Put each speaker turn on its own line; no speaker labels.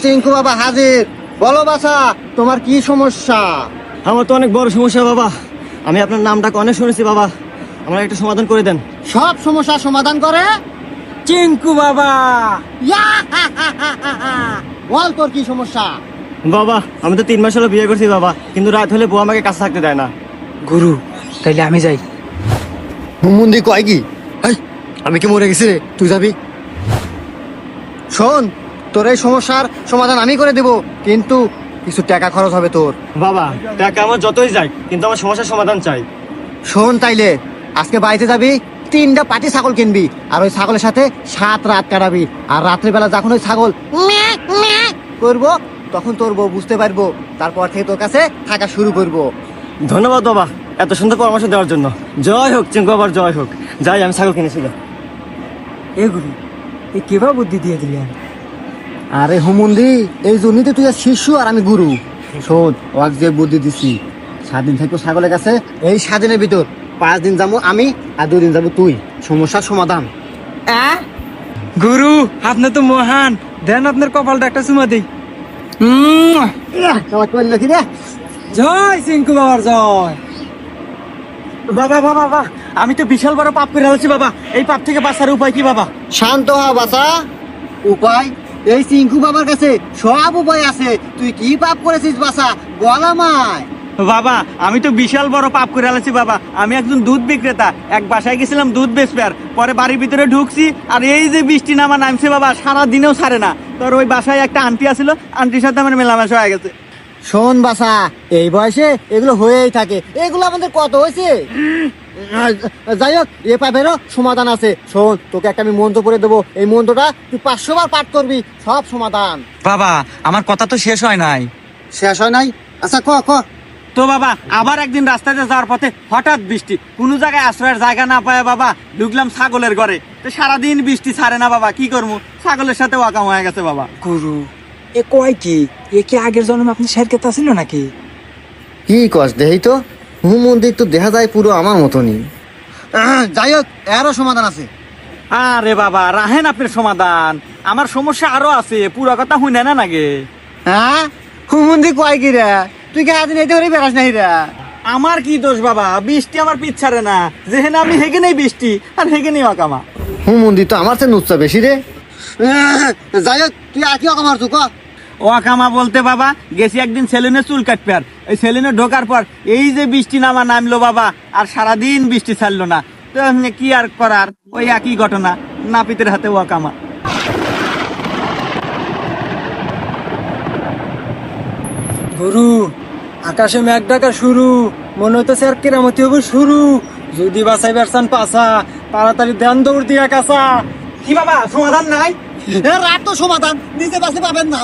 চিঙ্কু বাবা হাজির। বলো বাছা, তোমার কি সমস্যা?
আমার তো অনেক বড় সমস্যা বাবা। আমি আপনার নামটা অনেক শুনেছি বাবা, আমার একটা সমাধান করে দেন।
সব সমস্যার সমাধান করে
চিঙ্কু বাবা।
ইয়া! বল তোর কি সমস্যা?
বাবা আমি তো 3 মাস হলো বিয়ে করছি বাবা, কিন্তু রাত হলে বউ আমাকে কাছে থাকতে দেয় না।
গুরু, তাইলে আমি যাই।
হুমুন্দি কয় কি? আমি কি মরে গেছি রে? তুই যাবি? শোন, তোর এই সমস্যার সমাধান আমি করে দেব, কিন্তু কিছু টাকা খরচ হবে তোর।
বাবা টাকা আমার যতই যাই, কিন্তু আমার সমস্যার সমাধান চাই।
শোন তাইলে, আজকে বাড়িতে যাবি, 3টা পাটি ছাগল কিনবি, আর ওই ছাগলের সাথে 7 রাত কাটাবি। আর রাত্রিবেলা যখন ওই ছাগল ম্যাঁ ম্যাঁ করবো, তখন তোর বউ বুঝতে পারবো, তারপর থেকে তোর কাছে থাকা শুরু করবো।
ধন্যবাদ বাবা এত সুন্দর পরামর্শ দেওয়ার জন্য। জয় হোক চিঙ্কু বাবার, জয় হোক। যাই, আমি ছাগল কিনেছিলাম।
এ গুরু, এ কেবা বুদ্ধি দিয়ে দিলেন?
আরে হুমুন্দি, এই জন্যই তো তুই আর শিষ্য আর আমি গুরু। শোন, ওয়াক যে বুদ্ধি দিছি, 7 দিন থাকবো ছাগলের কাছে। এই 7 দিনের ভিতর 5 দিন যাবো আমি, আর 2 দিন যাবো তুই। সমস্যার সমাধান।
গুরু, আপনি তো মহান। দেন আপনার কপালটা একটা চুমা দিই।
কি রে?
জয় চিঙ্কু বাবার জয়।
বাবা বাবা বাবা, আমি তো বিশাল বড় পাপ করে ফেলেছি বাবা। এই পাপ থেকে বাঁচার উপায় কি বাবা?
শান্ত হ বাছা। উপায়? এই চিঙ্কু বাবার কাছে সব উপায় আছে। তুই কি পাপ করেছিস বাছা, বল আমায়।
বাবা আমি তো বিশাল বড় পাপ করে ফেলেছি বাবা। আমি একজন দুধ বিক্রেতা, এক বাসায় গেছিলাম দুধ বেচতে, পরে বাড়ির ভিতরে ঢুকছি, আর এই যে বৃষ্টি নামা নামছে বাবা, সারা দিনেও ছাড়ে না। তোর ওই বাসায় একটা আন্টি আসছিল, আন্টির সাথে আমার মেলামেশা হয়ে গেছে।
শোন বাছা, এই বয়সে এগুলো হয়েই থাকে। এগুলো আমাদের কত হয়েছে। যাই হোক, এ পাপেরও সমাধান আছে। শোন, তোকে একটা আমি মন্ত্র পড়ে দেবো। এই মন্ত্রটা তুই 500 বার পাঠ করবি, সব সমাধান।
বাবা, আমার কথা তো শেষ হয় নাই।
শেষ হয় নাই? আচ্ছা ক ক।
তো বাবা আবার একদিন রাস্তাতে যাওয়ার পথে হঠাৎ বৃষ্টি, কোনো জায়গায় আশ্রয়ের জায়গা না পায় বাবা ঢুকলাম ছাগলের ঘরে। তো সারাদিন বৃষ্টি ছাড়ে না বাবা, কি করবো, ছাগলের সাথে ওয়াকাম হয়ে গেছে বাবা।
গুরু, এ কয় কি? এ কি আগের জন্মে আপনি শের কেতা ছিল নাকি?
কি কস দেহি তো, হুমন্দির তো দেখা যায় পুরো আমার মতনই। যাই হোক, এরও সমাধান আছে।
আরে বাবা রাহেন আপনার সমাধান, আমার সমস্যা আরো আছে, পুরো কথা শুনে না নাগে।
হ্যাঁ, হুমন্দি কয় কি রে? তুই কে আদিন এতে করে বেড়াস নাই রে?
আমার কি দোষ বাবা, বৃষ্টি আমার পিছ ছাড়ে না, যেখানে আমি হেগে নেই বৃষ্টি, আর হেগে নেই ওয়াকামা।
হুমন্দি তো আমার চেয়ে নুচ্ছা বেশি রে। যাই হোক, তুই আর কি অকামার তুই ক।
ওয়াকামা বলতে বাবা গেছি একদিন সেলুনে চুল কাটবে, আর এই সেলুনে ঢোকার পর এই যে বৃষ্টি নামা নামলো বাবা, আর সারাদিন বৃষ্টি ছাড়লো না। তো এমনি কি আর করার, ওই একই ঘটনা, নাপিতের হাতে ওয়াকামা।
গুরু, আকাশে মেঘ ডাকা শুরু, মনে হইতেছে আর কেরামতি হবে শুরু। যদি বাসাই বেরসান পাসা, তাড়াতাড়ি ধ্যান দৌড় দিয়া কাসা।
কি বাবা সমাধান নাই?
রাত তো সমাধান, নিজে বাসে পাবেন না।